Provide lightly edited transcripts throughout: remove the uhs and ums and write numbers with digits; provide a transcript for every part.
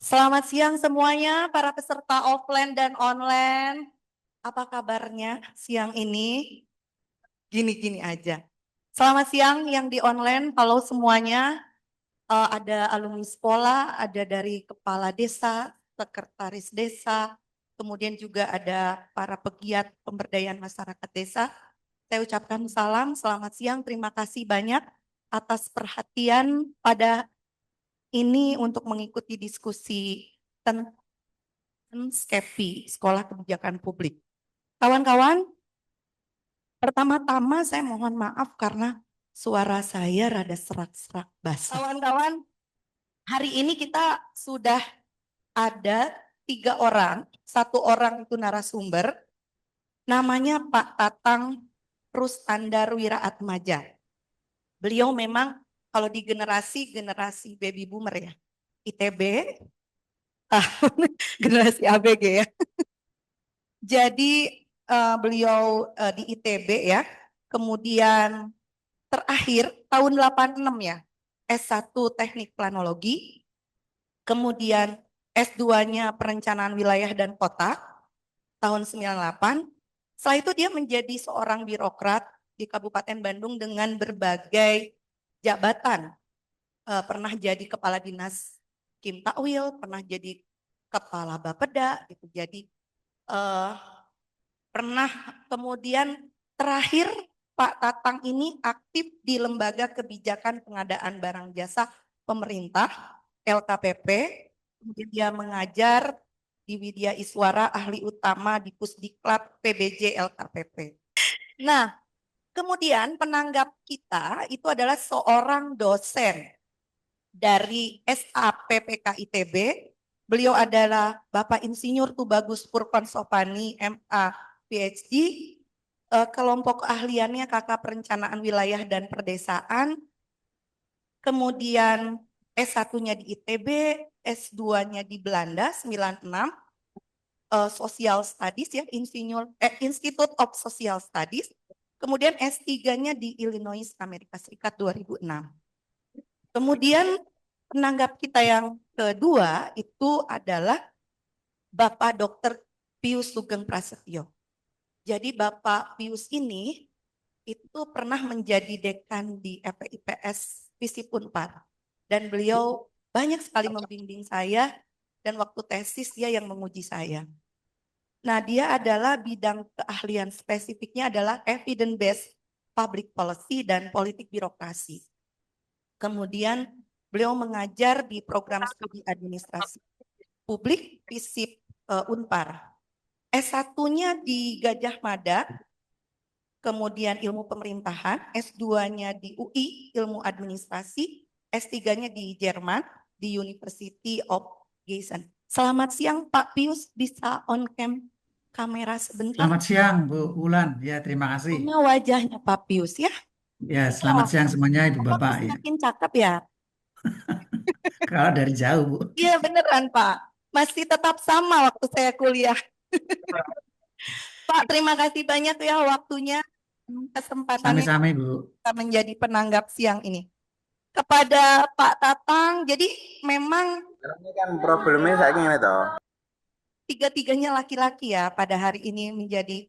Selamat siang semuanya, para peserta offline dan online. Apa kabarnya siang ini? Gini-gini aja. Selamat siang yang di online, halo semuanya. Ada alumni sekolah, ada dari kepala desa, sekretaris desa, kemudian juga ada para pegiat pemberdayaan masyarakat desa. Saya ucapkan salam, selamat siang, terima kasih banyak atas perhatian pada ini untuk mengikuti diskusi tentang SKEPI, Sekolah Kebijakan Publik. Kawan-kawan, pertama-tama saya mohon maaf karena suara saya rada serak-serak basah. Kawan-kawan, hari ini kita sudah ada 3 orang, 1 orang itu narasumber, namanya Pak Tatang Rustandar Wiraatmaja. Beliau memang kalau di generasi baby boomer ya, ITB, generasi ABG ya. Jadi beliau di ITB ya, kemudian terakhir tahun 86 ya, S1 Teknik Planologi, kemudian S2-nya Perencanaan Wilayah dan Kota tahun 98. Setelah itu dia menjadi seorang birokrat di Kabupaten Bandung dengan berbagai jabatan. Pernah jadi kepala dinas Kim Takwil, pernah jadi kepala Bapeda, gitu. Jadi pernah kemudian terakhir Pak Tatang ini aktif di Lembaga Kebijakan Pengadaan Barang Jasa Pemerintah LKPP. Kemudian dia mengajar di Widya Iswara, ahli utama di Pusdiklat PBJ LKPP. Nah, kemudian penanggap kita itu adalah seorang dosen dari SAPPK ITB. Beliau adalah Bapak Insinyur Tubagus Purkon Sopani, MA, PhD, kelompok keahliannya Kakak Perencanaan Wilayah dan Perdesaan, kemudian S1-nya di ITB, S2-nya di Belanda 96, Social Studies ya, Institute of Social Studies, kemudian S3-nya di Illinois, Amerika Serikat 2006. Kemudian penanggap kita yang kedua itu adalah Bapak Dr. Pius Sugeng Prasetyo. Jadi Bapak Pius ini itu pernah menjadi dekan di FPIPS Visip Unpar. Dan beliau banyak sekali membimbing saya dan waktu tesis dia yang menguji saya. Nah, dia adalah bidang keahlian spesifiknya adalah evidence-based public policy dan politik birokrasi. Kemudian beliau mengajar di program studi administrasi publik Visip Unpar. S1-nya di Gajah Mada, kemudian ilmu pemerintahan, S2-nya di UI, ilmu administrasi, S3-nya di Jerman, di University of Gießen. Selamat siang Pak Pius, bisa on cam kamera sebentar? Selamat siang, Bu Wulan. Ya, terima kasih. Mana wajahnya Pak Pius ya? Ya, selamat siang semuanya, Ibu Apakah Bapak. Ya, semakin cakep ya? kalau dari jauh, Bu. Iya beneran Pak, masih tetap sama waktu saya kuliah. Pak, terima kasih banyak ya waktunya, kesempatannya Sami-sami, Bu. kita menjadi penanggap siang ini. Kepada Pak Tatang, jadi memang Ini kan problemnya saya ingin itu. tiga-tiganya laki-laki ya pada hari ini menjadi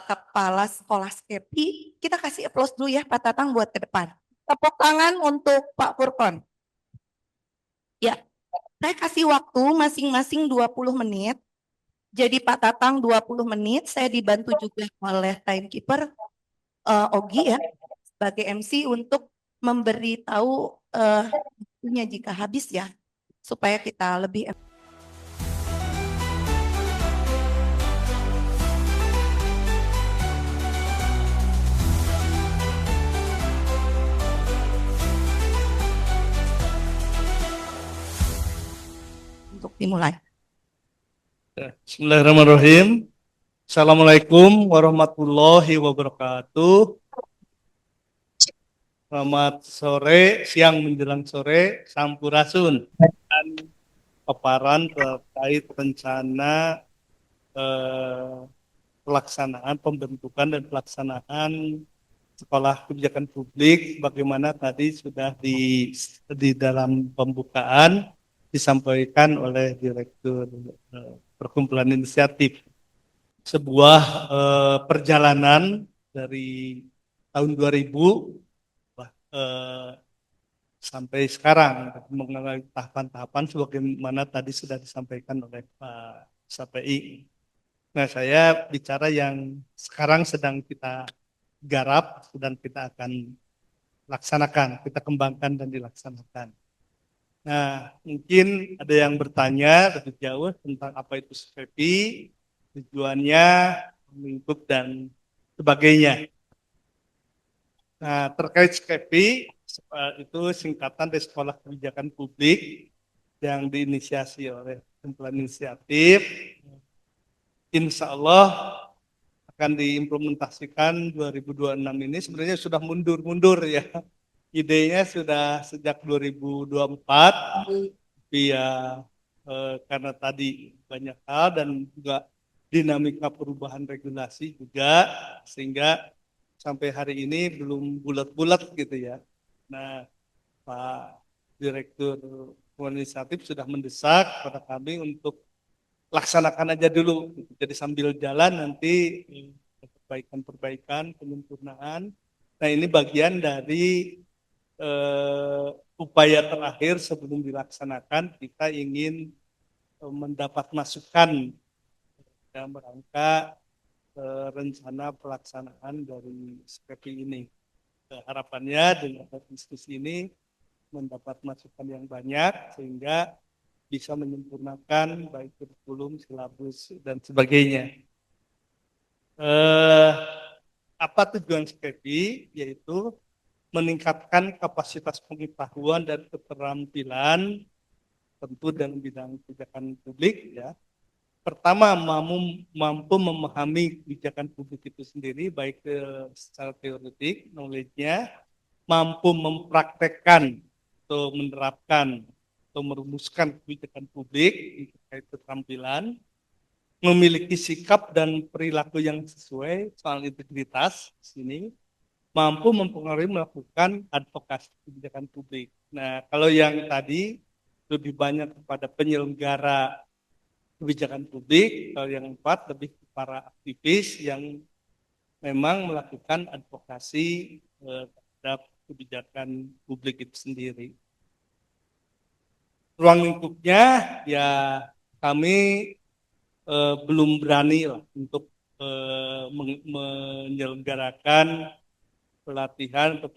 kepala sekolah SKEPI. Kita kasih aplaus dulu ya Pak Tatang buat ke depan. Tepuk tangan untuk Pak Purkon. Ya, saya kasih waktu masing-masing 20 menit. Jadi Pak Tatang 20 menit, saya dibantu juga oleh timekeeper Ogi ya sebagai MC untuk memberitahu waktunya jika habis ya, supaya kita lebih untuk dimulai. Bismillahirrahmanirrahim. Assalamualaikum warahmatullahi wabarakatuh. Selamat sore, siang menjelang sore, sampurasun. Dan paparan terkait rencana pelaksanaan pembentukan dan pelaksanaan sekolah kebijakan publik, bagaimana tadi sudah di dalam pembukaan disampaikan oleh Direktur Perkumpulan Inisiatif. Sebuah perjalanan dari tahun 2000 sampai sekarang mengenai tahapan-tahapan sebagaimana tadi sudah disampaikan oleh Pak Sapei. Nah, saya bicara yang sekarang sedang kita garap, sedang kita akan laksanakan, kita kembangkan dan dilaksanakan. Nah, mungkin ada yang bertanya lebih jauh tentang apa itu SKPI, tujuannya, lingkup, dan sebagainya. Nah, terkait SKPI, itu singkatan dari Sekolah Kebijakan Publik yang diinisiasi oleh Perkumpulan Inisiatif. Insya Allah akan diimplementasikan 2026 ini. Sebenarnya sudah mundur-mundur ya. Idenya sudah sejak 2024, tapi ya karena tadi banyak hal dan juga dinamika perubahan regulasi juga, sehingga sampai hari ini belum bulat-bulat gitu ya. Nah, Pak Direktur Inisiatif sudah mendesak pada kami untuk laksanakan aja dulu. Jadi sambil jalan nanti perbaikan-perbaikan, penyempurnaan. Nah, ini bagian dari upaya terakhir sebelum dilaksanakan. Kita ingin mendapat masukan dalam rangka rencana pelaksanaan dari SKPI ini. Harapannya dengan diskusi ini mendapat masukan yang banyak sehingga bisa menyempurnakan baik kurikulum, silabus, dan sebagainya. Apa tujuan SKPI? Yaitu meningkatkan kapasitas pengetahuan dan keterampilan tentu dalam bidang kebijakan publik ya. Pertama, mampu memahami kebijakan publik itu sendiri baik secara teoretik, knowledge-nya, mampu mempraktekkan atau menerapkan atau merumuskan kebijakan publik terkait keterampilan, memiliki sikap dan perilaku yang sesuai soal integritas di sini, mampu mempengaruhi melakukan advokasi kebijakan publik. Nah, kalau yang tadi lebih banyak kepada penyelenggara kebijakan publik, kalau yang 4 lebih ke para aktivis yang memang melakukan advokasi terhadap kebijakan publik itu sendiri. Ruang lingkupnya ya kami belum berani lah untuk menyelenggarakan pelatihan atau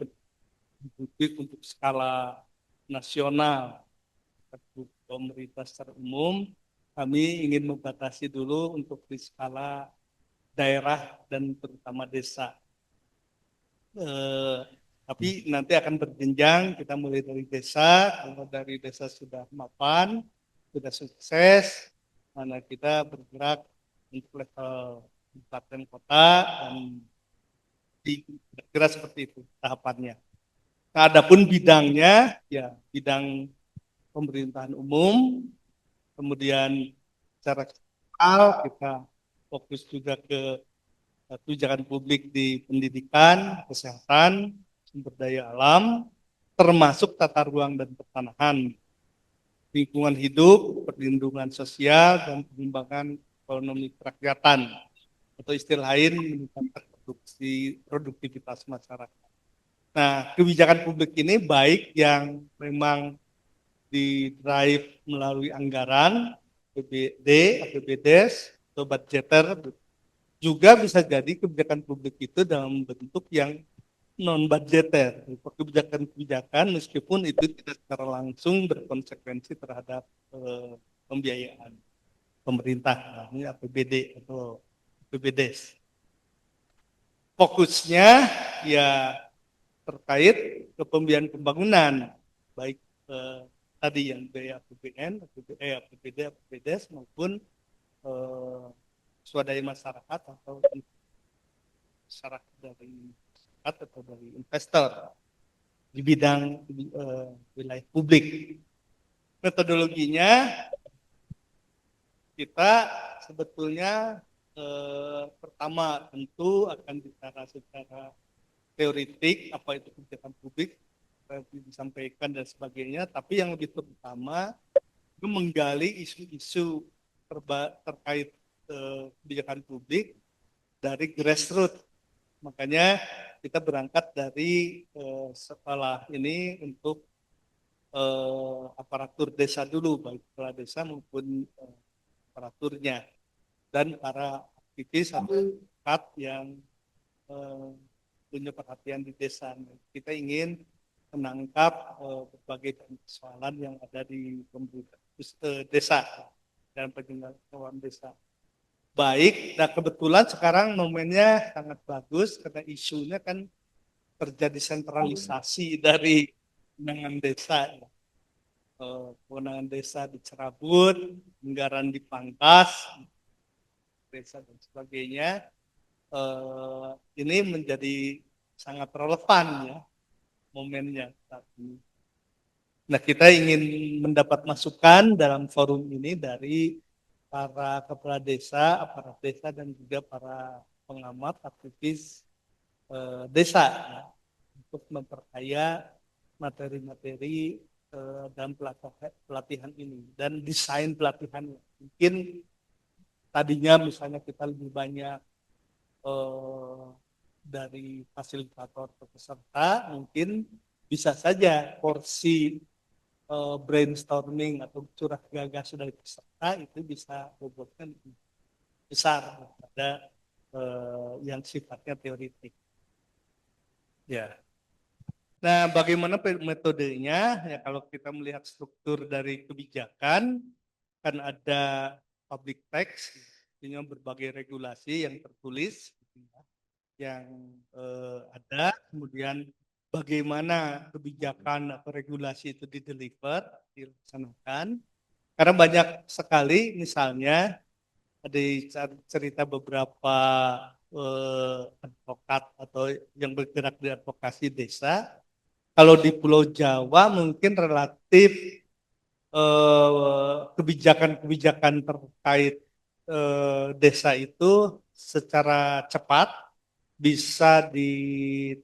publik untuk skala nasional atau pemerintah secara umum. Kami ingin membatasi dulu untuk di skala daerah dan terutama desa. Tapi nanti akan berjenjang, kita mulai dari desa, kalau dari desa sudah mapan, sudah sukses, mana kita bergerak untuk level kabupaten kota dan kira seperti itu tahapannya. Nah, adapun bidangnya ya bidang pemerintahan umum, kemudian secara lokal kita fokus juga ke kebijakan publik di pendidikan, kesehatan, sumber daya alam, termasuk tata ruang dan pertanahan, lingkungan hidup, perlindungan sosial, dan pengembangan ekonomi kerakyatan, atau istilah lain meningkatkan produktivitas masyarakat. Nah, kebijakan publik ini baik yang memang di-drive melalui anggaran, APBD, APBDes, atau budgeter, juga bisa jadi kebijakan publik itu dalam bentuk yang non-budgeter, kebijakan-kebijakan meskipun itu tidak secara langsung berkonsekuensi terhadap pembiayaan pemerintah, ini APBD atau APBDes. Fokusnya ya terkait kepembiayaan pembangunan, baik tadi yang biaya APBN, APBD, APBDes maupun swadaya masyarakat atau masyarakat dari masyarakat atau dari investor di bidang wilayah publik. Metodologinya kita sebetulnya pertama tentu akan bicara secara teoritik apa itu kebijakan publik disampaikan dan sebagainya, tapi yang lebih terutama itu menggali isu-isu terkait kebijakan publik dari grassroots. Makanya kita berangkat dari sekolah ini untuk aparatur desa dulu, baik kepala desa maupun aparaturnya, dan para aktivis atau masyarakat yang punya perhatian di desa. Kita ingin menangkap berbagai persoalan yang ada di desa dan penyelenggaraan desa. Baik, nah kebetulan sekarang momennya sangat bagus karena isunya kan terjadi sentralisasi dari kewenangan desa. Kewenangan desa dicerabut, anggaran dipangkas, desa dan sebagainya. Ini menjadi sangat relevan ya momennya saat ini. Nah, kita ingin mendapat masukan dalam forum ini dari para kepala desa, aparat desa, dan juga para pengamat aktivis desa ya, untuk memperkaya materi-materi dalam pelatihan ini dan desain pelatihannya. Mungkin tadinya misalnya kita lebih banyak dari fasilitator atau peserta, mungkin bisa saja porsi brainstorming atau curah gagasan dari peserta itu bisa bobotnya lebih besar daripada yang sifatnya teoritik. Ya. Nah, bagaimana metodenya? Ya, kalau kita melihat struktur dari kebijakan, kan ada public text, artinya berbagai regulasi yang tertulis, yang ada, kemudian bagaimana kebijakan atau regulasi itu dilaksanakan. Karena banyak sekali, misalnya ada cerita beberapa advokat atau yang bergerak di advokasi desa. Kalau di Pulau Jawa mungkin relatif kebijakan-kebijakan terkait desa itu secara cepat bisa di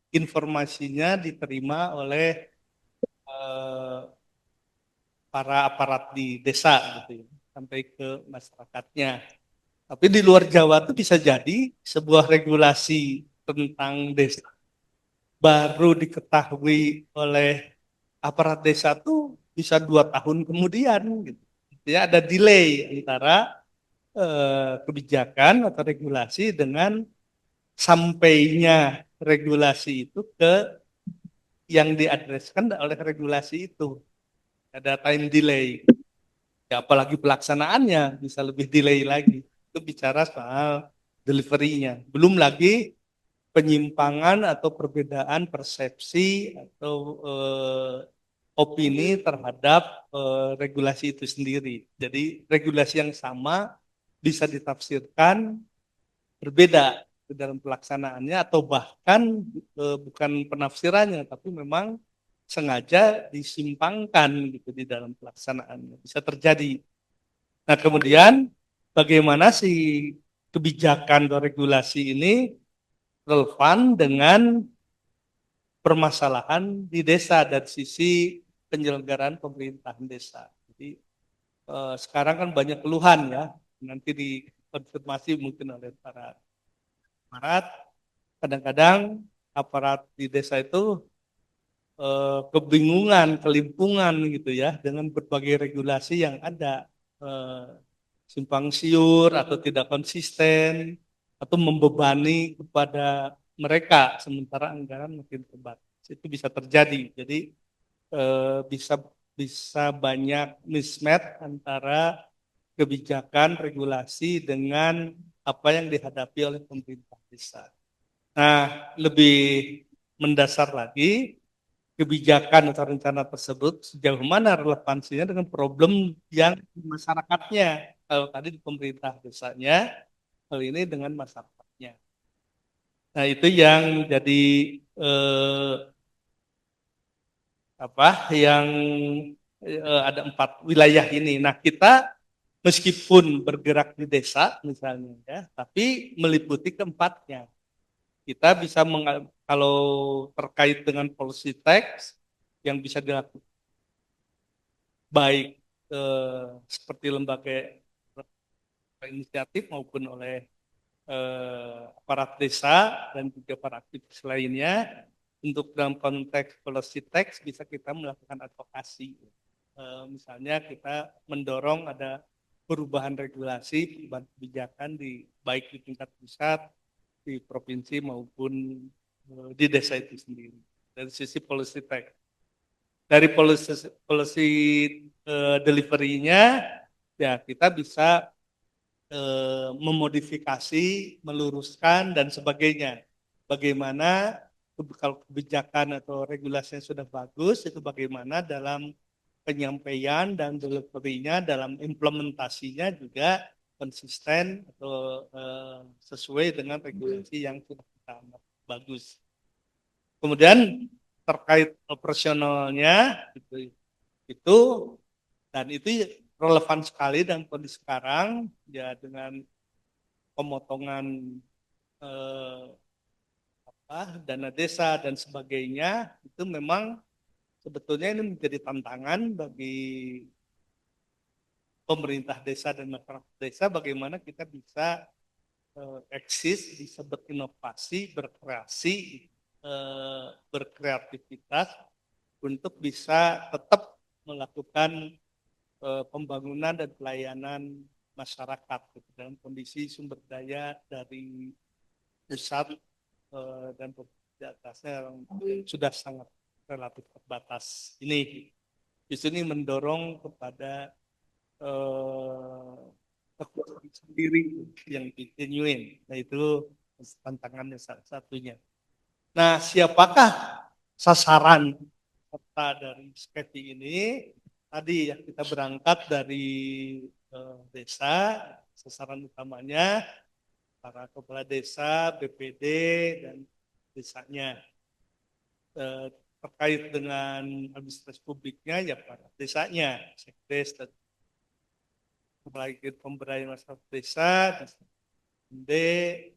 informasinya diterima oleh para aparat di desa gitu ya, sampai ke masyarakatnya. Tapi di luar Jawa itu bisa jadi sebuah regulasi tentang desa baru diketahui oleh aparat desa tuh bisa 2 tahun kemudian gitu. Ya ada delay antara kebijakan atau regulasi dengan sampainya regulasi itu ke yang diadreskan oleh regulasi itu. Ada time delay. Ya, apalagi pelaksanaannya bisa lebih delay lagi. Itu bicara soal delivery-nya. Belum lagi penyimpangan atau perbedaan persepsi atau opini terhadap regulasi itu sendiri. Jadi regulasi yang sama bisa ditafsirkan berbeda dalam pelaksanaannya atau bahkan bukan penafsirannya tapi memang sengaja disimpangkan gitu di dalam pelaksanaannya. Bisa terjadi. Nah, kemudian bagaimana si kebijakan atau regulasi ini relevan dengan permasalahan di desa dari sisi penyelenggaraan pemerintahan desa. Jadi sekarang kan banyak keluhan ya, nanti dikonfirmasi mungkin oleh para aparat. Kadang-kadang aparat di desa itu kebingungan, kelimpungan gitu ya, dengan berbagai regulasi yang ada, simpang siur atau tidak konsisten, atau membebani kepada mereka sementara anggaran makin terbatas. Itu bisa terjadi. Jadi bisa banyak mismatch antara kebijakan regulasi dengan apa yang dihadapi oleh pemerintah desa. Nah, lebih mendasar lagi, kebijakan atau rencana tersebut sejauh mana relevansinya dengan problem yang di masyarakatnya. Kalau tadi di pemerintah desanya, hal ini dengan masyarakatnya. Nah, itu yang jadi yang ada 4 wilayah ini. Nah, kita meskipun bergerak di desa misalnya ya, tapi meliputi keempatnya. Kita bisa kalau terkait dengan policy text yang bisa baik seperti lembaga inisiatif maupun oleh aparat desa dan juga para aktivis lainnya. Untuk dalam konteks policy text bisa kita melakukan advokasi. Misalnya kita mendorong ada perubahan regulasi, perubahan kebijakan baik di tingkat pusat, di provinsi maupun di desa itu sendiri. Dari sisi policy text. Dari policy delivery-nya, ya kita bisa memodifikasi, meluruskan dan sebagainya. Bagaimana kalau kebijakan atau regulasinya sudah bagus, itu bagaimana dalam penyampaian dan delivery-nya, dalam implementasinya juga konsisten atau sesuai dengan regulasi yang sudah kita anggap bagus. Kemudian terkait operasionalnya itu dan itu relevan sekali dan kondisi sekarang ya dengan pemotongan dana desa dan sebagainya itu memang sebetulnya ini menjadi tantangan bagi pemerintah desa dan masyarakat desa bagaimana kita bisa eksis, bisa berinovasi, berkreasi, berkreativitas untuk bisa tetap melakukan pembangunan dan pelayanan masyarakat gitu, dalam kondisi sumber daya dari pusat dan di atasnya yang sudah sangat relatif terbatas. Ini di sini mendorong kepada kekuatan sendiri yang genuine, nah itu tantangannya salah satunya. Nah, siapakah sasaran serta dari SKEPI ini? Tadi ya kita berangkat dari desa, sasaran utamanya para kepala desa, BPD dan desanya. Terkait dengan administrasi publiknya ya para desanya, sekdes dan apalagi pemberdayaan masyarakat desa,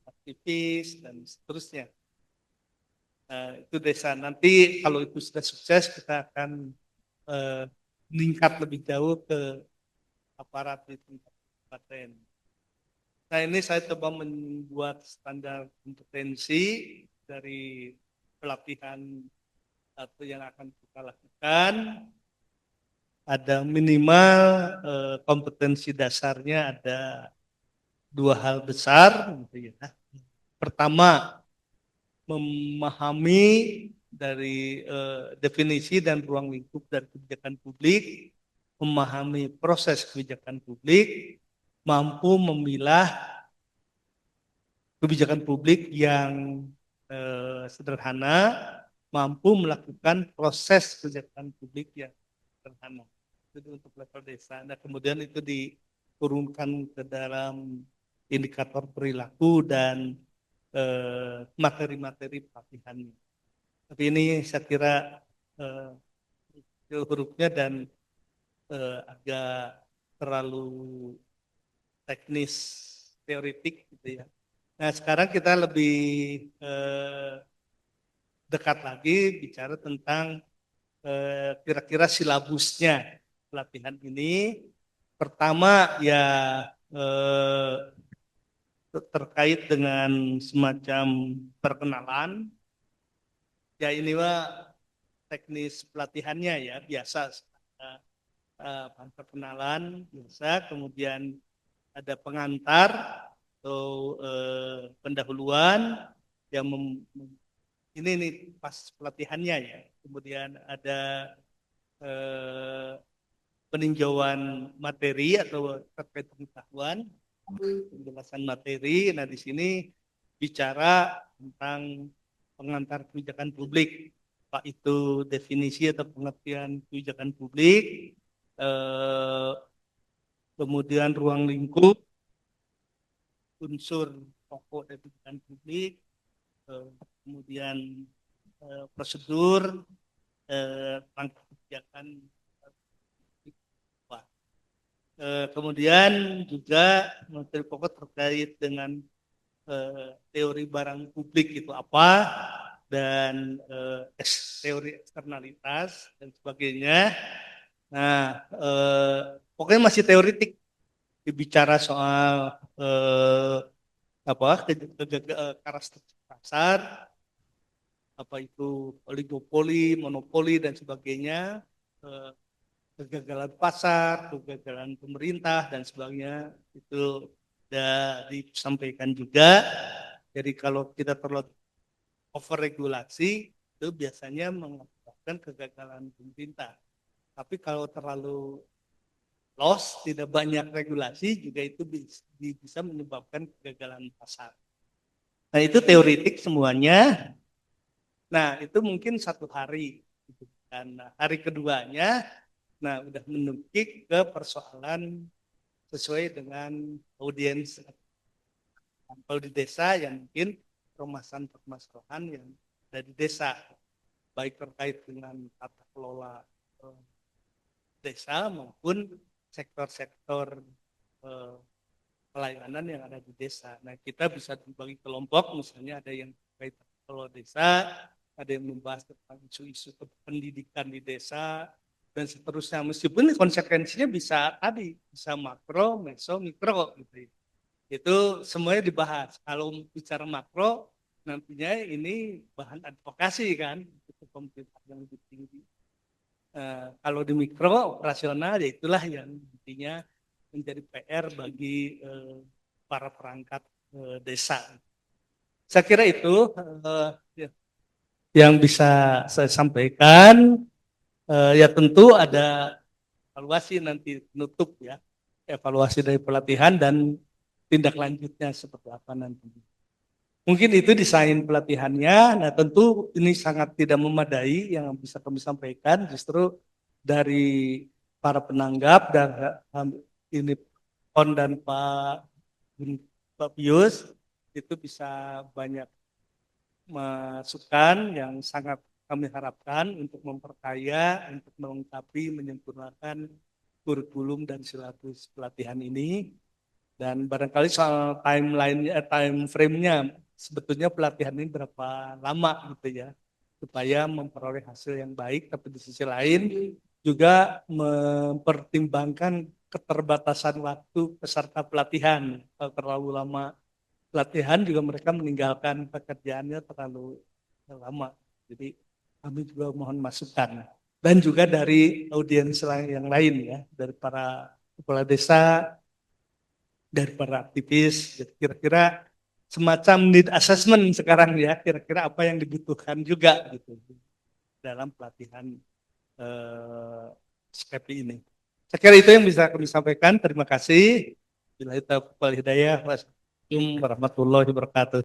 aktivis dan seterusnya. Itu desa. Nanti kalau itu sudah sukses kita akan meningkat lebih jauh ke aparat di tingkat kabupaten. Nah ini saya coba membuat standar kompetensi dari pelatihan atau yang akan kita lakukan. Ada minimal kompetensi dasarnya ada 2 hal besar. Gitu ya. Pertama, memahami dari definisi dan ruang lingkup dari kebijakan publik, memahami proses kebijakan publik, mampu memilah kebijakan publik yang sederhana, mampu melakukan proses kebijakan publik yang sederhana. Itu untuk level desa. Nah, kemudian itu diturunkan ke dalam indikator perilaku dan materi-materi pelatihannya. Tapi ini saya kira hurufnya dan agak terlalu teknis, teoritik gitu ya. Nah sekarang kita lebih dekat lagi bicara tentang kira-kira silabusnya pelatihan ini. Pertama ya terkait dengan semacam perkenalan, ya ini mah teknis pelatihannya ya biasa, perkenalan biasa, kemudian ada pengantar atau pendahuluan yang ini pas pelatihannya ya, kemudian ada peninjauan materi atau terkait pengetahuan, penjelasan materi. Nah di sini bicara tentang pengantar kebijakan publik, Pak itu definisi atau pengertian kebijakan publik, kemudian ruang lingkup, unsur pokok dari kebijakan publik, kemudian prosedur, langkah kebijakan. Kemudian juga materi pokok terkait dengan teori barang publik itu apa dan teori eksternalitas dan sebagainya. Nah, pokoknya masih teoritik bicara soal karakteristik pasar, apa itu oligopoli, monopoli dan sebagainya, eh, kegagalan pasar, kegagalan pemerintah dan sebagainya itu sudah disampaikan juga. Jadi kalau kita terlalu overregulasi itu biasanya mengakibatkan kegagalan pemerintah. Tapi kalau terlalu loss, tidak banyak regulasi juga itu bisa menyebabkan kegagalan pasar. Nah itu teoritik semuanya. Nah itu mungkin satu hari. Dan hari keduanya, nah udah menukik ke persoalan sesuai dengan audiens. Kalau di desa yang mungkin permasalahan yang ada di desa, baik terkait dengan tata kelola desa maupun sektor-sektor pelayanan yang ada di desa. Nah, kita bisa dibagi kelompok, misalnya ada yang terkait kelola desa, ada yang membahas tentang isu-isu pendidikan di desa, dan seterusnya. Meskipun konsekuensinya bisa tadi, bisa makro, meso, mikro, gitu. Itu semuanya dibahas. Kalau bicara makro, nantinya ini bahan advokasi kan, untuk pemerintah yang lebih tinggi. Kalau di mikro operasional ya itulah yang intinya menjadi PR bagi para perangkat desa. Saya kira itu yang bisa saya sampaikan. Ya tentu ada evaluasi nanti penutup ya, evaluasi dari pelatihan dan tindak lanjutnya seperti apa nanti. Mungkin itu desain pelatihannya. Nah tentu ini sangat tidak memadai yang bisa kami sampaikan. Justru dari para penanggap dan ini Pon dan Pak Pius itu bisa banyak masukan yang sangat kami harapkan untuk memperkaya, untuk melengkapi, menyempurnakan kurikulum dan silatus pelatihan ini. Dan barangkali soal timeline-nya, time frame-nya, sebetulnya pelatihan ini berapa lama gitu ya, supaya memperoleh hasil yang baik, tapi di sisi lain juga mempertimbangkan keterbatasan waktu peserta pelatihan. Kalau terlalu lama pelatihan juga mereka meninggalkan pekerjaannya terlalu lama. Jadi kami juga mohon masukan. Dan juga dari audiens yang lain ya, dari para kepala desa, dari para aktivis, kira-kira semacam need assessment sekarang ya, kira-kira apa yang dibutuhkan juga gitu dalam pelatihan SKP ini. Saya kira itu yang bisa kami sampaikan. Terima kasih. Billahi taufiq wal hidayah. Wassalamualaikum warahmatullahi wabarakatuh.